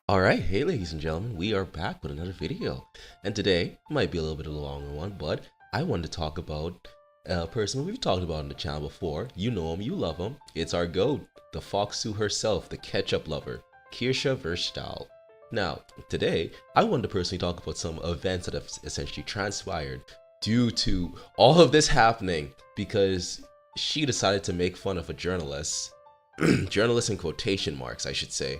Alright, hey ladies and gentlemen, we are back with another video, and today might be a little bit of a longer one, but I wanted to talk about a person we've talked about on the channel before. You know him, you love him. It's our GOAT, the Foxu herself, the ketchup lover, Kirsche Verstaal. Now, today, I wanted to personally talk about some events that have essentially transpired due to all of this happening, because she decided to make fun of a journalist, journalist in quotation marks I should say,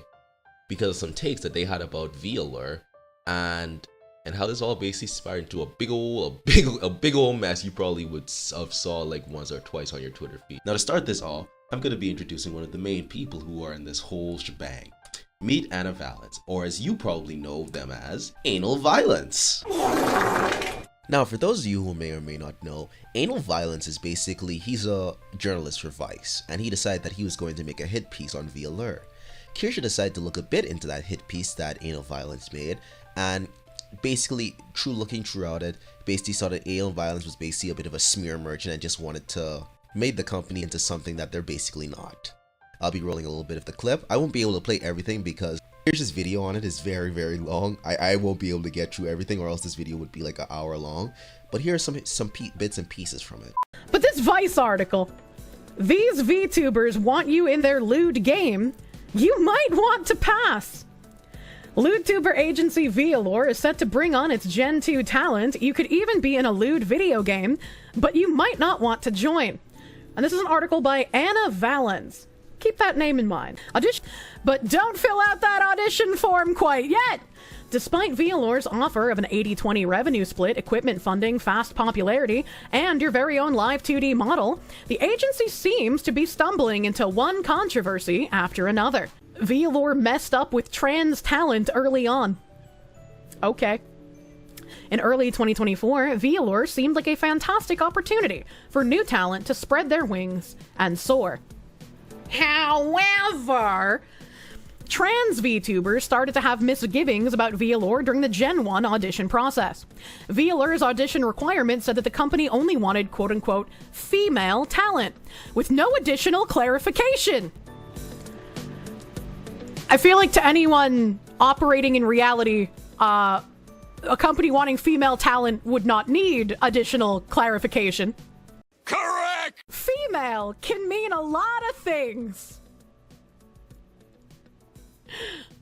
because of some takes that they had about Velar and how this all basically spiraled into a big old mess you probably would have saw like once or twice on your Twitter feed. Now to start this off, I'm going to be introducing one of the main people who are in this whole shebang. Meet Anna Valence, or as you probably know them as, Anal Violence. Now for those of you who may or may not know, Anal Violence is basically, he's a journalist for Vice, and he decided that he was going to make a hit piece on Velar. Kirsche decided to look a bit into that hit piece that Anal Violence made, and basically, looking throughout it, basically saw that Anal Violence was basically a bit of a smear merchant and just wanted to make the company into something that they're basically not. I'll be rolling a little bit of the clip. I won't be able to play everything because Kirsche's video on it is very, very long. I won't be able to get through everything, or else this video would be like an hour long. But here are some bits and pieces from it. But this Vice article, these VTubers want you in their lewd game. You might want to pass. LewdTuber agency Velar is set to bring on its Gen 2 talent. You could even be in a lewd video game, but you might not want to join. And this is an article by Anna Valence. Keep that name in mind. Audition, but don't fill out that audition form quite yet. Despite Velar's offer of an 80-20 revenue split, equipment funding, fast popularity, and your very own live 2D model, the agency seems to be stumbling into one controversy after another. Velar messed up with trans talent early on. Okay. In early 2024, Velar seemed like a fantastic opportunity for new talent to spread their wings and soar. However, trans VTubers started to have misgivings about Velar during the Gen 1 audition process. Velar's audition requirement said that the company only wanted quote-unquote female talent, with no additional clarification. I feel like to anyone operating in reality, a company wanting female talent would not need additional clarification. Correct! Female can mean a lot of things.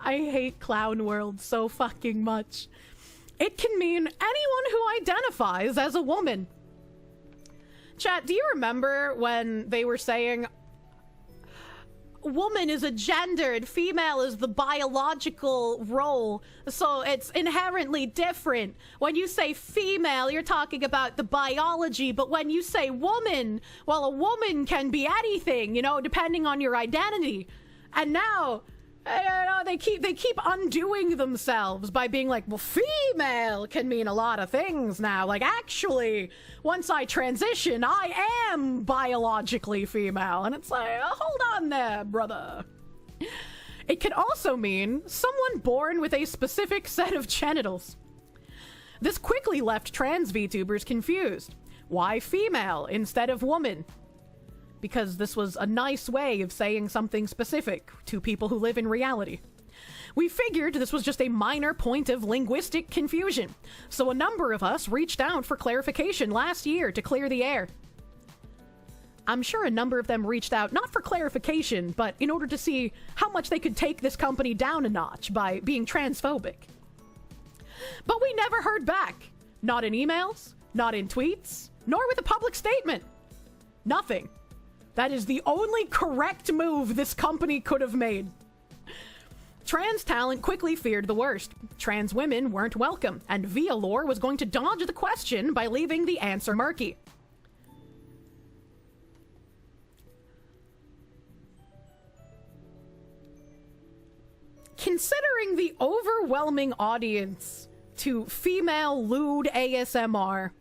I hate Clown World so fucking much. It can mean anyone who identifies as a woman. Chat, do you remember when they were saying woman is a gendered, female is the biological role, so it's inherently different. When you say female, you're talking about the biology, but when you say woman, well, a woman can be anything, you know, depending on your identity. And now, they keep undoing themselves by being like, well, female can mean a lot of things now. Like, actually, once I transition, I am biologically female. And it's like, hold on there, brother. It can also mean someone born with a specific set of genitals. This quickly left trans VTubers confused. Why female instead of woman? Because this was a nice way of saying something specific to people who live in reality. We figured this was just a minor point of linguistic confusion, so a number of us reached out for clarification last year to clear the air. I'm sure a number of them reached out not for clarification, but in order to see how much they could take this company down a notch by being transphobic. But we never heard back. Not in emails, not in tweets, nor with a public statement. Nothing. That is the only correct move this company could have made. Trans talent quickly feared the worst. Trans women weren't welcome, and Velar was going to dodge the question by leaving the answer murky. Considering the overwhelming audience to female lewd ASMR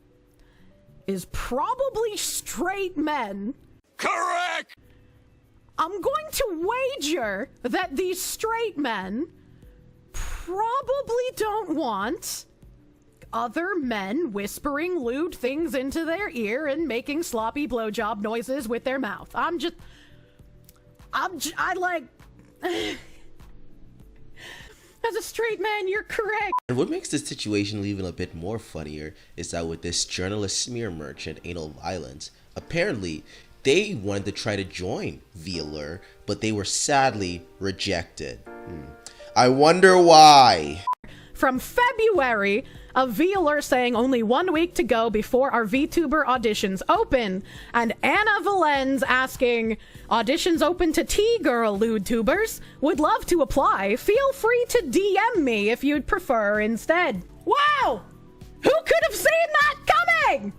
is probably straight men. Correct! I'm going to wager that these straight men probably don't want other men whispering lewd things into their ear and making sloppy blowjob noises with their mouth. As a straight man, you're correct. And what makes this situation even a bit more funnier is that with this journalist smear merchant, Anal Violence, apparently they wanted to try to join Vealer, but they were sadly rejected. I wonder why. From February, a Vealer saying only 1 week to go before our VTuber auditions open, and Anna Valens asking, auditions open to T-girl lewd tubers? Would love to apply. Feel free to DM me if you'd prefer instead. Wow! Who could have seen that coming?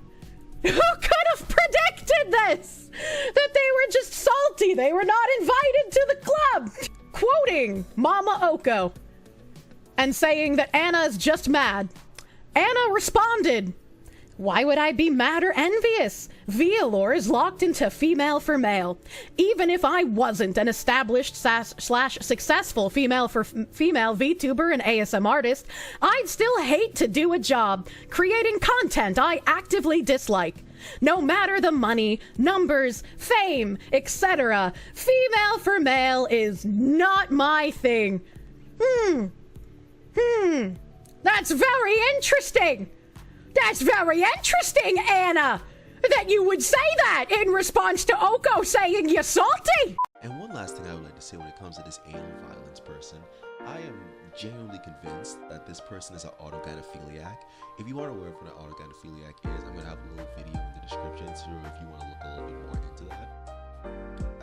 Who could have predicted this? That they were just salty. They were not invited to the club. Quoting Mama Oko and saying that Anna is just mad. Anna responded, why would I be mad or envious? Vealor is locked into female for male. Even if I wasn't an established slash successful female for female VTuber and ASM artist, I'd still hate to do a job creating content I actively dislike. No matter the money, numbers, fame, etc. Female for male is not my thing. That's very interesting. That's very interesting, Anna, that you would say that in response to Oko saying you're salty. And one last thing I would like to say when it comes to this Anal Violence person, I am genuinely convinced that this person is an autogynephiliac. If you want to know what an autogynephiliac is, I'm going to have a little video in the description, so if you want to look a little bit more into that,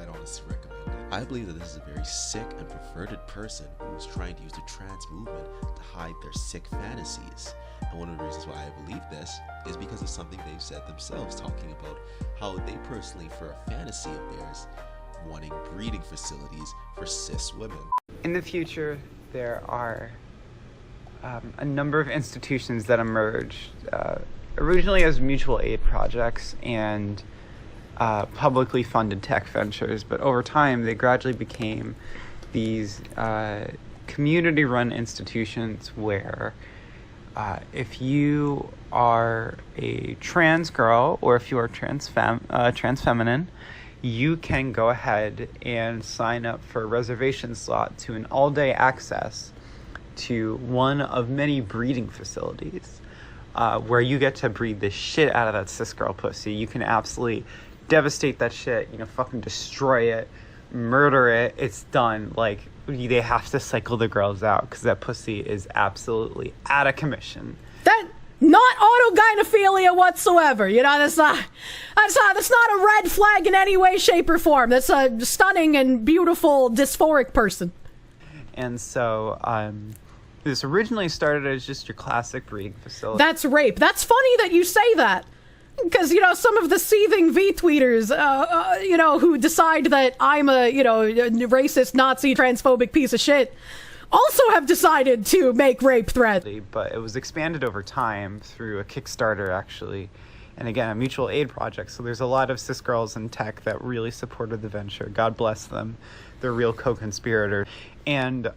I'd honestly recommend it. I believe that this is a very sick and perverted person who is trying to use the trans movement to hide their sick fantasies. And one of the reasons why I believe this is because of something they've said themselves, talking about how they personally, for a fantasy of theirs, wanting breeding facilities for cis women. In the future, there are a number of institutions that emerged originally as mutual aid projects and publicly funded tech ventures, but over time they gradually became these community-run institutions where if you are a trans girl or if you are trans feminine, you can go ahead and sign up for a reservation slot to an all-day access to one of many breeding facilities where you get to breed the shit out of that cis girl pussy. You can absolutely devastate that shit, fucking destroy it, murder it. It's done. Like, they have to cycle the girls out because that pussy is absolutely out of commission. That not autogynephilia whatsoever. That's not a red flag in any way, shape, or form. That's a stunning and beautiful dysphoric person. And so, this originally started as just your classic breeding facility. That's rape. That's funny that you say that. Because, some of the seething V-tweeters, who decide that I'm a, racist, Nazi, transphobic piece of shit, also have decided to make rape threats. But it was expanded over time through a Kickstarter, actually, and again, a mutual aid project. So there's a lot of cis girls in tech that really supported the venture. God bless them. They're real co-conspirators. And,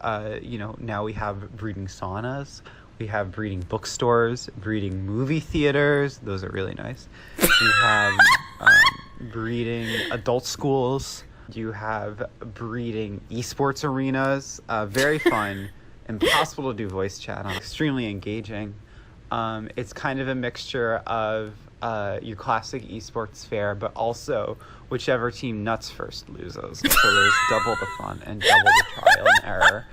now we have breeding saunas. We have breeding bookstores, breeding movie theaters. Those are really nice. We have breeding adult schools. You have breeding esports arenas. Very fun. Impossible to do voice chat on. Extremely engaging. It's kind of a mixture of your classic esports fair, but also whichever team nuts first loses. So there's double the fun and double the trial and error.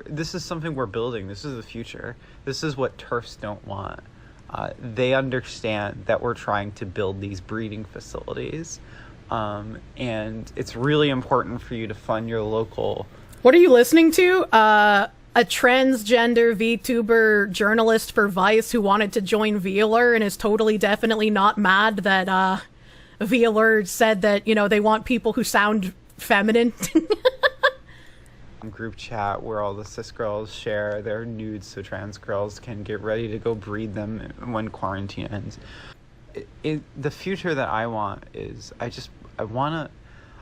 This is something we're building. This is the future. This is what TERFs don't want. They understand that we're trying to build these breeding facilities. And it's really important for you to fund your local... What are you listening to? A transgender VTuber journalist for Vice who wanted to join Vealer and is totally definitely not mad that Vealer said that, they want people who sound feminine. group chat where all the cis girls share their nudes so trans girls can get ready to go breed them when quarantine ends. The future that I want is I just want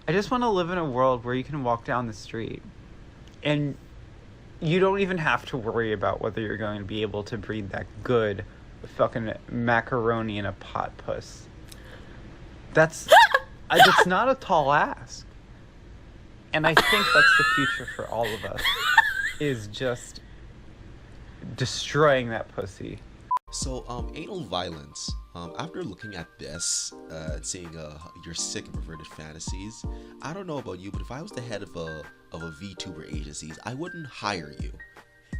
to live in a world where you can walk down the street and you don't even have to worry about whether you're going to be able to breed that good fucking macaroni in a pot puss. That's not a tall ask. And I think that's the future for all of us, is just destroying that pussy. So, anal violence. After looking at this, and seeing your sick and perverted fantasies, I don't know about you, but if I was the head of a VTuber agencies, I wouldn't hire you.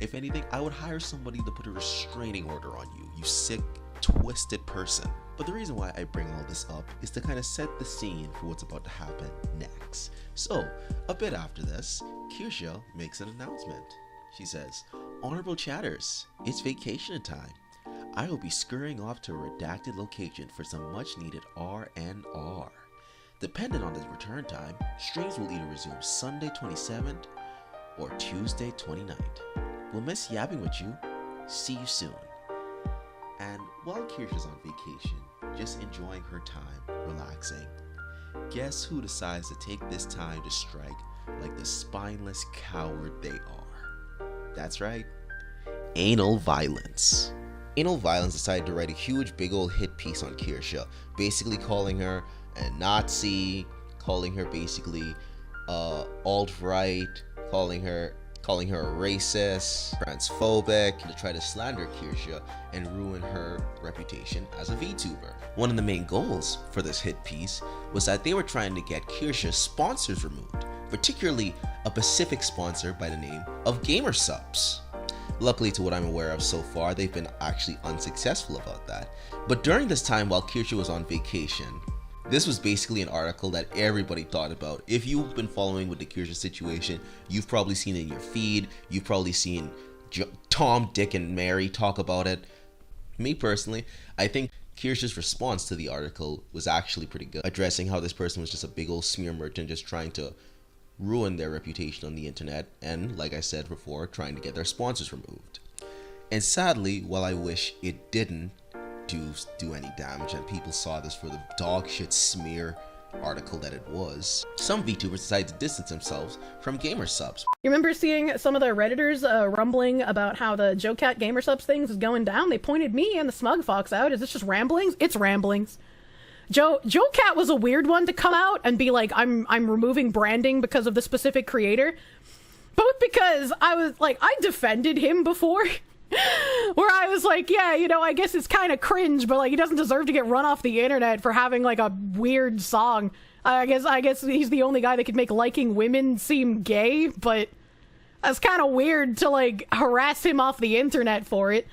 If anything, I would hire somebody to put a restraining order on you, you sick, twisted person. But the reason why I bring all this up is to kind of set the scene for what's about to happen next. So, a bit after this, Kirsche makes an announcement. She says, "Honorable chatters, it's vacation time. I will be scurrying off to a redacted location for some much needed R&R. Depending on the return time, streams will either resume Sunday 27th or Tuesday 29th. We'll miss yapping with you. See you soon." And while Kirsche's on vacation, just enjoying her time, relaxing, guess who decides to take this time to strike like the spineless coward they are? That's right, anal violence. Anal Violence decided to write a huge big old hit piece on Kirsche, basically calling her a Nazi, calling her basically alt-right, calling her a racist, transphobic, to try to slander Kirsche and ruin her reputation as a VTuber. One of the main goals for this hit piece was that they were trying to get Kirsche's sponsors removed, particularly a Pacific sponsor by the name of GamerSupps. Luckily, to what I'm aware of so far, they've been actually unsuccessful about that. But during this time while Kirsche was on vacation, this was basically an article that everybody thought about. If you've been following with the Kirsche situation, you've probably seen it in your feed. You've probably seen Tom, Dick, and Mary talk about it. Me personally, I think Kirsche's response to the article was actually pretty good, addressing how this person was just a big old smear merchant just trying to ruin their reputation on the internet, and like I said before, trying to get their sponsors removed. And sadly, while I wish it didn't do any damage and people saw this for the dog shit smear article that it was, some VTubers decided to distance themselves from GamerSupps. You remember seeing some of the Redditors rumbling about how the JoeCat GamerSupps things is going down? They pointed me and the Smug Fox out. Is this just ramblings? It's ramblings. JoeCat was a weird one to come out and be like, I'm removing branding because of the specific creator. Both because I defended him before. Where I was like, yeah, I guess it's kind of cringe, but he doesn't deserve to get run off the internet for having a weird song. I guess he's the only guy that could make liking women seem gay, but that's kind of weird to harass him off the internet for it.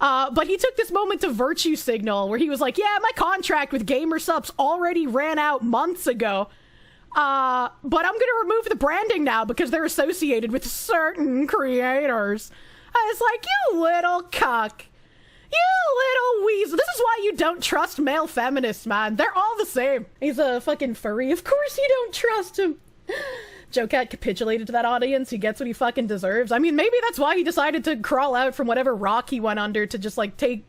But he took this moment to virtue signal where he was like, yeah, my contract with GamerSupps already ran out months ago. But I'm going to remove the branding now because they're associated with certain creators. I was like, you little cuck. You little weasel. This is why you don't trust male feminists, man. They're all the same. He's a fucking furry. Of course you don't trust him. JoeCat capitulated to that audience. He gets what he fucking deserves. I mean, maybe that's why he decided to crawl out from whatever rock he went under to just take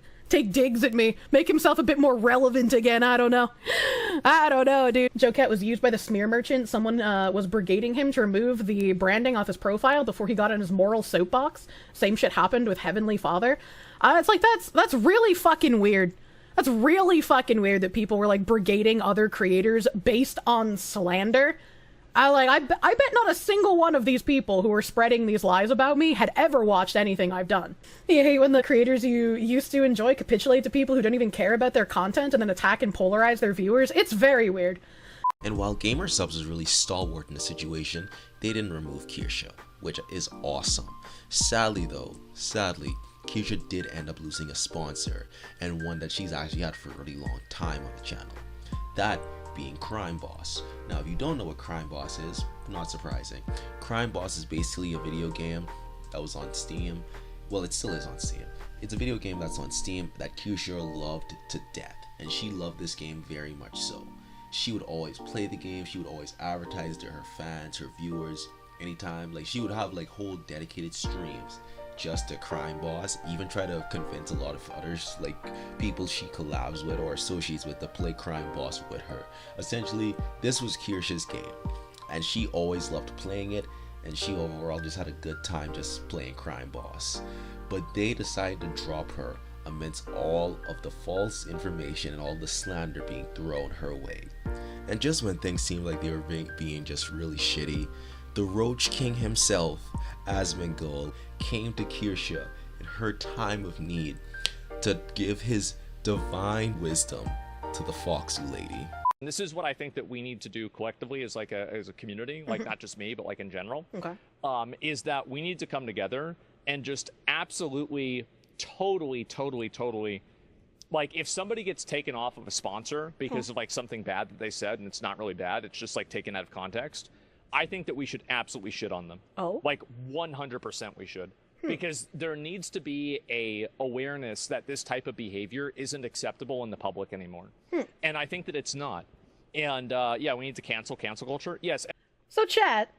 digs at me, make himself a bit more relevant again. I don't know, dude. JoeCat was used by the smear merchant. Someone was brigading him to remove the branding off his profile before he got on his moral soapbox. Same shit happened with Heavenly Father. It's like, that's really fucking weird. That's really fucking weird that people were brigading other creators based on slander. I bet not a single one of these people who were spreading these lies about me had ever watched anything I've done. You hate when the creators you used to enjoy capitulate to people who don't even care about their content and then attack and polarize their viewers. It's very weird. And while GamerSupps was really stalwart in the situation, they didn't remove Kirsche, which is awesome. Sadly, Kirsche did end up losing a sponsor, and one that she's actually had for a really long time on the channel. That being Crime Boss. Now, if you don't know what Crime Boss is, not surprising. Crime Boss is basically a video game that was on Steam. Well, it still is on Steam. It's a video game that's on Steam that Kirsche loved to death, and she loved this game very much so. She would always play the game, she would always advertise to her fans, her viewers, anytime. Like, she would have like whole dedicated streams just to Crime Boss, even try to convince a lot of others, like people she collabs with or associates with, to play Crime Boss with her. Essentially, this was Kirsche's game, and she always loved playing it, and she overall just had a good time just playing Crime Boss. But they decided to drop her amidst all of the false information and all the slander being thrown her way. And just when things seemed like they were being just really shitty, the Roach King himself, Asmongold, came to Kirsche in her time of need to give his divine wisdom to the Foxu lady. And this is what I think that we need to do collectively as like as a community, like not just me, but like in general. Okay. Is that we need to come together and just absolutely, totally, like if somebody gets taken off of a sponsor because of like something bad that they said and it's not really bad, it's just like taken out of context, I think that we should absolutely shit on them. Oh. Like 100% we should. Because there needs to be a awareness that this type of behavior isn't acceptable in the public anymore. And I think that it's not. And yeah, we need to cancel culture. Yes. So chat,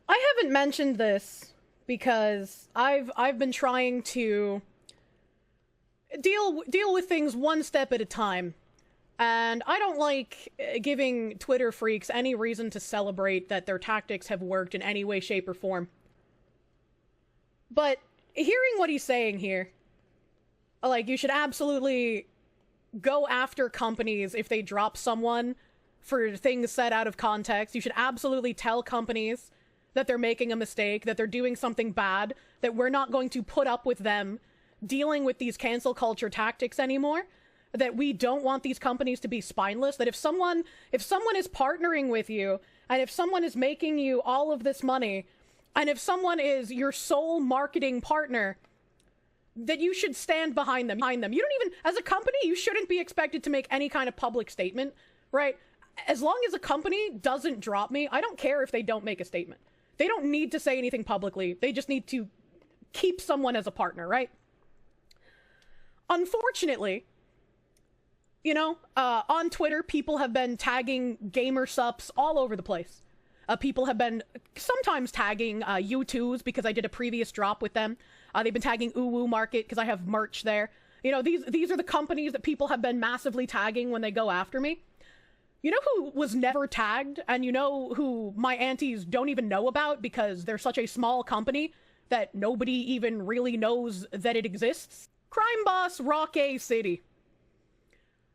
I haven't mentioned this because I've been trying to deal with things one step at a time. And I don't like giving Twitter freaks any reason to celebrate that their tactics have worked in any way, shape, or form. But hearing what he's saying here, like, you should absolutely go after companies if they drop someone for things said out of context. You should absolutely tell companies that they're making a mistake, that they're doing something bad, that we're not going to put up with them dealing with these cancel culture tactics anymore. That we don't want these companies to be spineless, that if someone is partnering with you, and if someone is making you all of this money, and if someone is your sole marketing partner, that you should stand behind them. You don't even, as a company, you shouldn't be expected to make any kind of public statement, right? As long as a company doesn't drop me, I don't care if they don't make a statement. They don't need to say anything publicly. They just need to keep someone as a partner, right? Unfortunately, you know, on Twitter, people have been tagging gamer sups all over the place. People have been sometimes tagging U2s because I did a previous drop with them. They've been tagging Uwu Market because I have merch there. You know, these are the companies that people have been massively tagging when they go after me. You know who was never tagged, and you know who my aunties don't even know about because they're such a small company that nobody even really knows that it exists? Crime Boss Rock A City.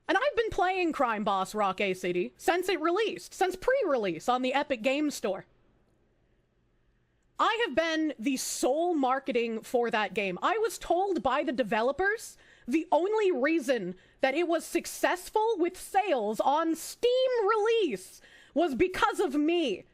And I've been playing Crime Boss Rock A City since it released, since pre-release on the Epic Games Store. I have been the sole marketing for that game. I was told by the developers the only reason that it was successful with sales on Steam release was because of me.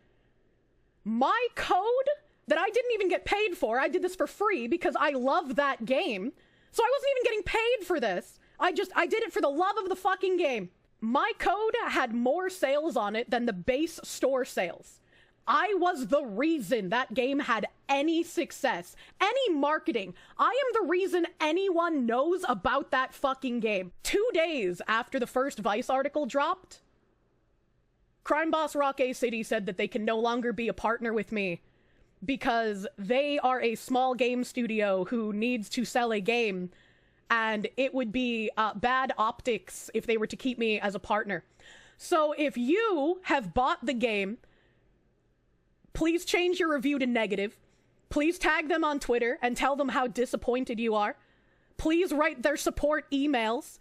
My code that I didn't even get paid for, I did this for free because I love that game. So I wasn't even getting paid for this. I did it for the love of the fucking game. My code had more sales on it than the base store sales. I was the reason that game had any success, any marketing. I am the reason anyone knows about that fucking game. 2 days after the first Vice article dropped, Crime Boss Rock A City said that they can no longer be a partner with me because they are a small game studio who needs to sell a game, and it would be bad optics if they were to keep me as a partner. So if you have bought the game, please change your review to negative. Please tag them on Twitter and tell them how disappointed you are. Please write their support emails.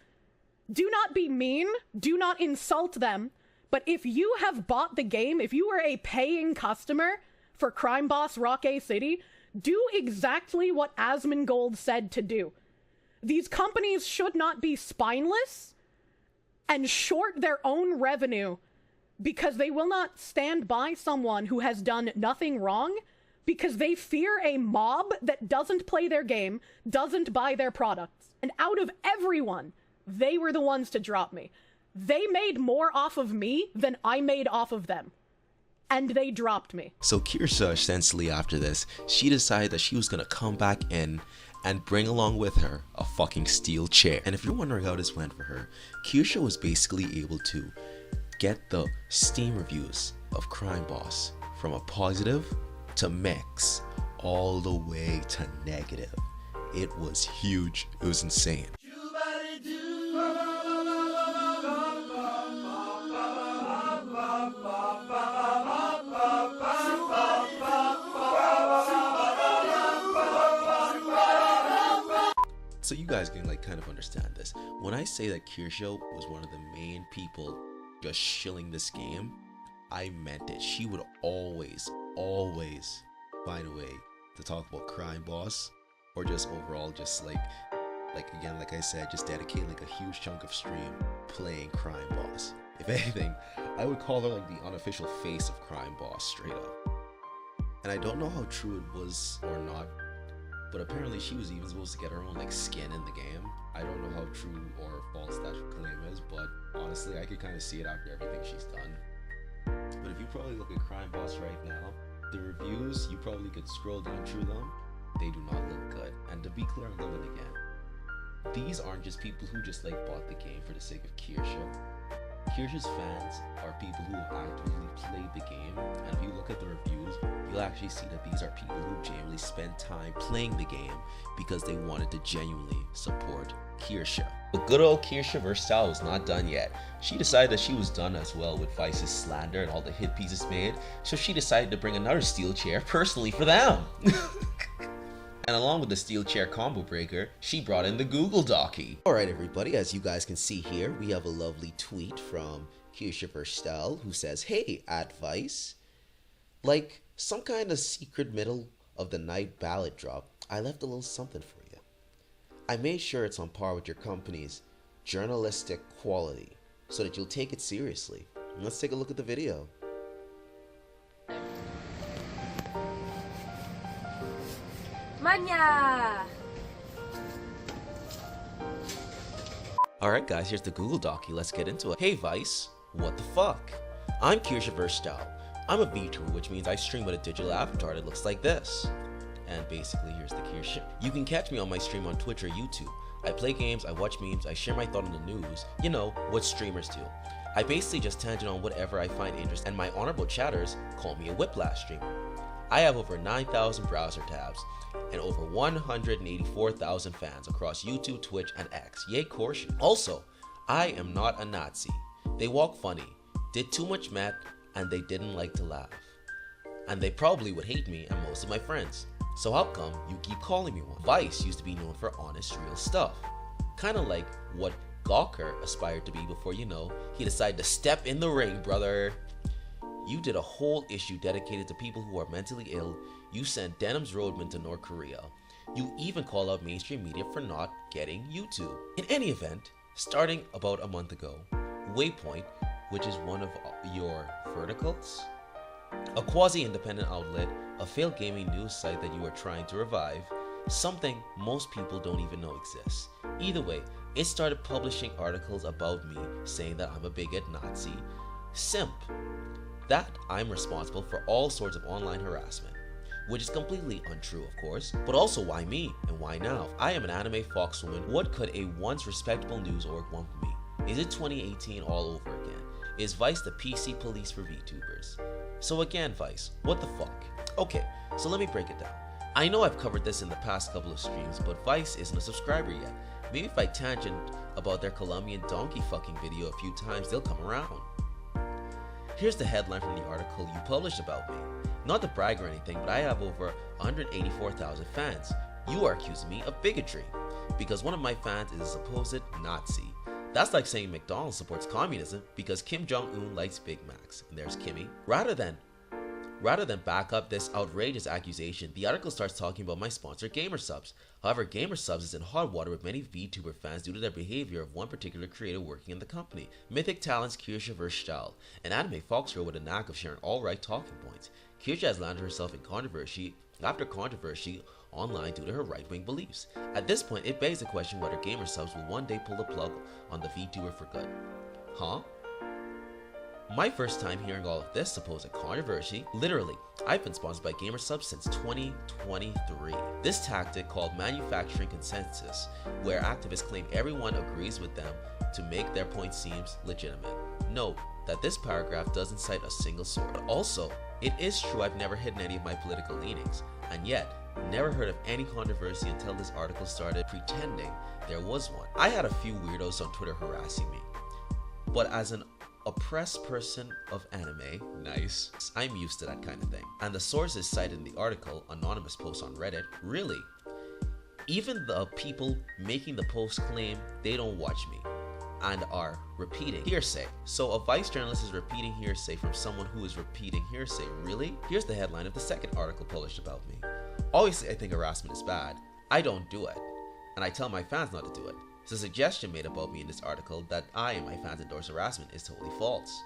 Do not be mean. Do not insult them. But if you have bought the game, if you were a paying customer for Crime Boss Rock A City, do exactly what Asmongold said to do. These companies should not be spineless and short their own revenue because they will not stand by someone who has done nothing wrong because they fear a mob that doesn't play their game, doesn't buy their products. And out of everyone, they were the ones to drop me. They made more off of me than I made off of them. And they dropped me. So Kirsche, essentially after this, she decided that she was gonna come back in and bring along with her a fucking steel chair. And if you're wondering how this went for her, Kirsche was basically able to get the Steam reviews of Crime Boss from a positive to mix all the way to negative. It was huge. It was insane. So you guys can like kind of understand this. When I say that Kirsche was one of the main people just shilling this game, I meant it. She would always find a way to talk about Crime Boss, or just overall just like again, like I said, just dedicate like a huge chunk of stream playing Crime Boss. If anything, I would call her like the unofficial face of Crime Boss, straight up. And I don't know how true it was or not, but apparently she was even supposed to get her own like skin in the game. I don't know how true or false that claim is, but honestly I could kind of see it after everything she's done. But if you probably look at Crime Boss right now, the reviews, you probably could scroll down through them, they do not look good. And to be clear, I'm living again, these aren't just people who just like bought the game for the sake of Kirsche. Kirsche's fans are people who actively played the game, and if you look at the reviews, you'll actually see that these are people who genuinely spent time playing the game because they wanted to genuinely support Kirsche. But good old Kirsche Verstaal was not done yet. She decided that she was done as well with Vice's slander and all the hit pieces made, so she decided to bring another steel chair personally for them. And along with the steel chair combo breaker, she brought in the Google Docky. Alright everybody, as you guys can see here, we have a lovely tweet from Kirsche Verstaal who says, "Hey, Vice, like some kind of secret middle of the night ballot drop, I left a little something for you. I made sure it's on par with your company's journalistic quality so that you'll take it seriously. Let's take a look at the video." Manya! Alright guys, here's the Google Docky, let's get into it. Hey Vice, what the fuck? I'm Kirsche Verstaal. I'm a VTuber, which means I stream with a digital avatar that looks like this. And basically, here's the Kirsche. You can catch me on my stream on Twitch or YouTube. I play games, I watch memes, I share my thought on the news, you know, what streamers do. I basically just tangent on whatever I find interesting, and my honorable chatters call me a whiplash streamer. I have over 9,000 browser tabs and over 184,000 fans across YouTube, Twitch, and X. Yay, Kirsche. Also, I am not a Nazi. They walk funny, did too much meth, and they didn't like to laugh. And they probably would hate me and most of my friends. So how come you keep calling me one? Vice used to be known for honest, real stuff. Kinda like what Gawker aspired to be before, you know, he decided to step in the ring, brother. You did a whole issue dedicated to people who are mentally ill. You sent Denim's Roadman to North Korea. You even call out mainstream media for not getting YouTube. In any event, starting about a month ago, Waypoint, which is one of your verticals, a quasi-independent outlet, a failed gaming news site that you are trying to revive, something most people don't even know exists. Either way, it started publishing articles about me saying that I'm a bigot, Nazi, simp, that I'm responsible for all sorts of online harassment, which is completely untrue, of course, but also why me and why now? If I am an anime fox woman, what could a once respectable news org want from me? Is it 2018 all over again? Is Vice the PC police for VTubers? So again, Vice, what the fuck? Okay, so let me break it down. I know I've covered this in the past couple of streams, but Vice isn't a subscriber yet. Maybe if I tangent about their Colombian donkey fucking video a few times, they'll come around. Here's the headline from the article you published about me. Not to brag or anything, but I have over 184,000 fans. You are accusing me of bigotry because one of my fans is a supposed Nazi. That's like saying McDonald's supports communism because Kim Jong-un likes Big Macs. And there's Kimmy. Rather than back up this outrageous accusation, the article starts talking about my sponsor, GamerSubs. However, GamerSubs is in hot water with many VTuber fans due to their behavior of one particular creator working in the company. Mythic Talents Kirsche Verstaal, an anime fox girl with a knack of sharing all right talking points. Kirsche has landed herself in controversy after controversy online due to her right-wing beliefs. At this point, it begs the question whether GamerSubs will one day pull the plug on the VTuber for good. Huh? My first time hearing all of this supposed controversy. Literally, I've been sponsored by GamerSubs since 2023. This tactic called manufacturing consensus, where activists claim everyone agrees with them to make their point seem legitimate. Note that this paragraph doesn't cite a single source. But also, It is true I've never hidden any of my political leanings, and yet never heard of any controversy until this article started pretending there was one. I had a few weirdos on Twitter harassing me, but as an oppressed person of anime, nice, I'm used to that kind of thing. And the sources cited in the article, anonymous posts on Reddit, really? Even the people making the post claim they don't watch me and are repeating hearsay. So a Vice journalist is repeating hearsay from someone who is repeating hearsay, really? Here's the headline of the second article published about me. Obviously, I think harassment is bad. I don't do it, and I tell my fans not to do it. So the suggestion made about me in this article that I and my fans endorse harassment is totally false.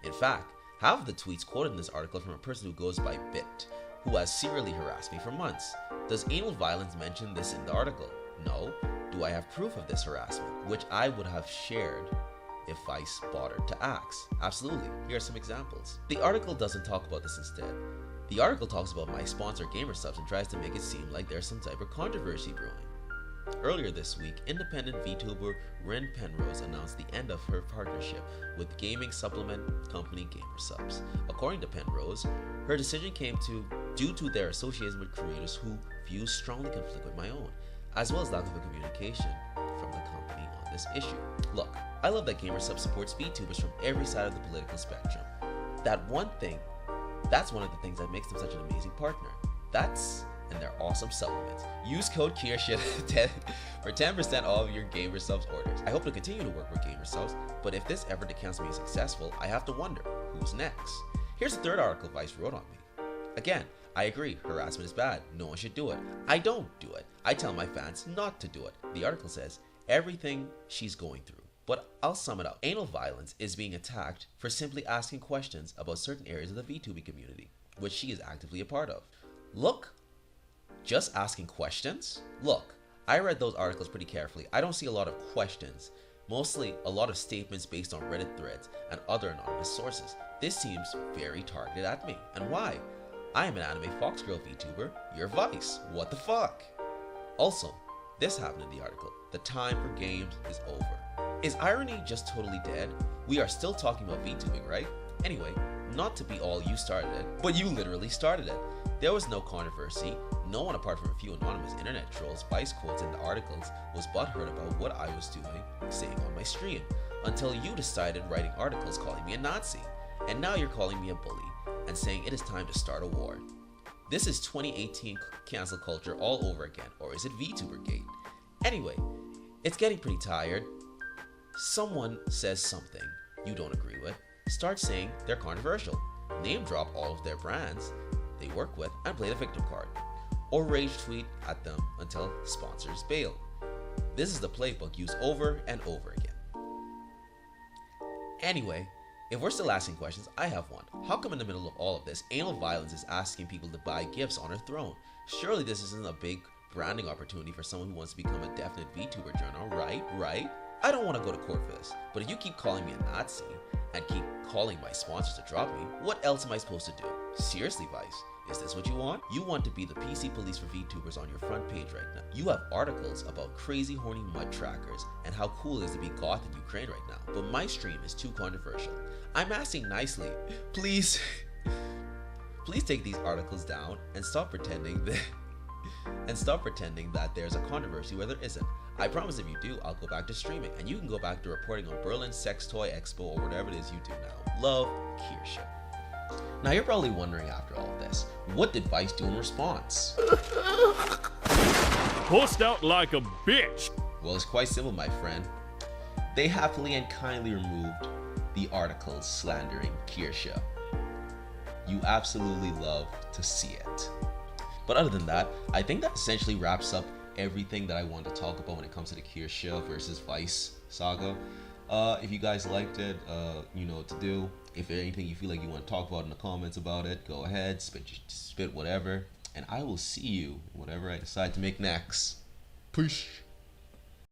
In fact, half of the tweets quoted in this article are from a person who goes by Bit, who has serially harassed me for months. Does anal violence mention this in the article? No. Do I have proof of this harassment, which I would have shared if Vice bothered to ask? Absolutely. Here are some examples. The article doesn't talk about this instead. The article talks about my sponsor GamerSubs and tries to make it seem like there's some type of controversy brewing. Earlier this week, independent VTuber Ren Penrose announced the end of her partnership with gaming supplement company GamerSubs. According to Penrose, her decision came due to their association with creators who views strongly conflict with my own, as well as lack of a communication from the company on this issue. Look, I love that GamerSubs supports VTubers from every side of the political spectrum. That's one of the things that makes them such an amazing partner. And their awesome supplements. Use code Kirsche for 10% off of your GamerSubs orders. I hope to continue to work with GamerSubs, but if this ever becomes me successful, I have to wonder, who's next? Here's the third article Vice wrote on me. Again, I agree, harassment is bad. No one should do it. I don't do it. I tell my fans not to do it. The article says everything she's going through. But I'll sum it up. Anal violence is being attacked for simply asking questions about certain areas of the VTubing community, which she is actively a part of. Look, just asking questions? Look, I read those articles pretty carefully. I don't see a lot of questions. Mostly a lot of statements based on Reddit threads and other anonymous sources. This seems very targeted at me. And why? I am an anime Fox Girl VTuber. You're Vice. What the fuck? Also, this happened in the article. The time for games is over. Is irony just totally dead? We are still talking about VTubing, right? Anyway, not to be all you started it, but you literally started it. There was no controversy. No one apart from a few anonymous internet trolls, Vice quotes in the articles, was butthurt about what I was doing, saying on my stream, until you decided writing articles calling me a Nazi. And now you're calling me a bully and saying it is time to start a war. This is 2018 cancel culture all over again, or is it VTuber gate? Anyway, it's getting pretty tired. Someone says something you don't agree with, start saying they're controversial, name drop all of their brands they work with and play the victim card, or rage tweet at them until sponsors bail. This is the playbook used over and over again. Anyway, if we're still asking questions, I have one. How come in the middle of all of this, anal violence is asking people to buy gifts on her throne? Surely this isn't a big branding opportunity for someone who wants to become a definite VTuber journal, right? I don't want to go to court for this, but if you keep calling me a Nazi and keep calling my sponsors to drop me, what else am I supposed to do? Seriously, Vice, is this what you want? You want to be the PC police for VTubers on your front page right now. You have articles about crazy horny mud trackers and how cool it is to be goth in Ukraine right now, but my stream is too controversial. I'm asking nicely, please take these articles down and stop pretending that there's a controversy where there isn't. I promise if you do, I'll go back to streaming and you can go back to reporting on Berlin Sex Toy Expo or whatever it is you do now. Love, Kirsche. Now you're probably wondering after all of this, what did Vice do in response? Pussed out like a bitch. Well, it's quite simple, my friend. They happily and kindly removed the articles slandering Kirsche. You absolutely love to see it. But other than that, I think that essentially wraps up everything that I want to talk about when it comes to the Kirsche versus Vice saga. If you guys liked it, you know what to do. If there's anything you feel like you want to talk about in the comments about it, go ahead, spit whatever, and I will see you whatever I decide to make next. Push.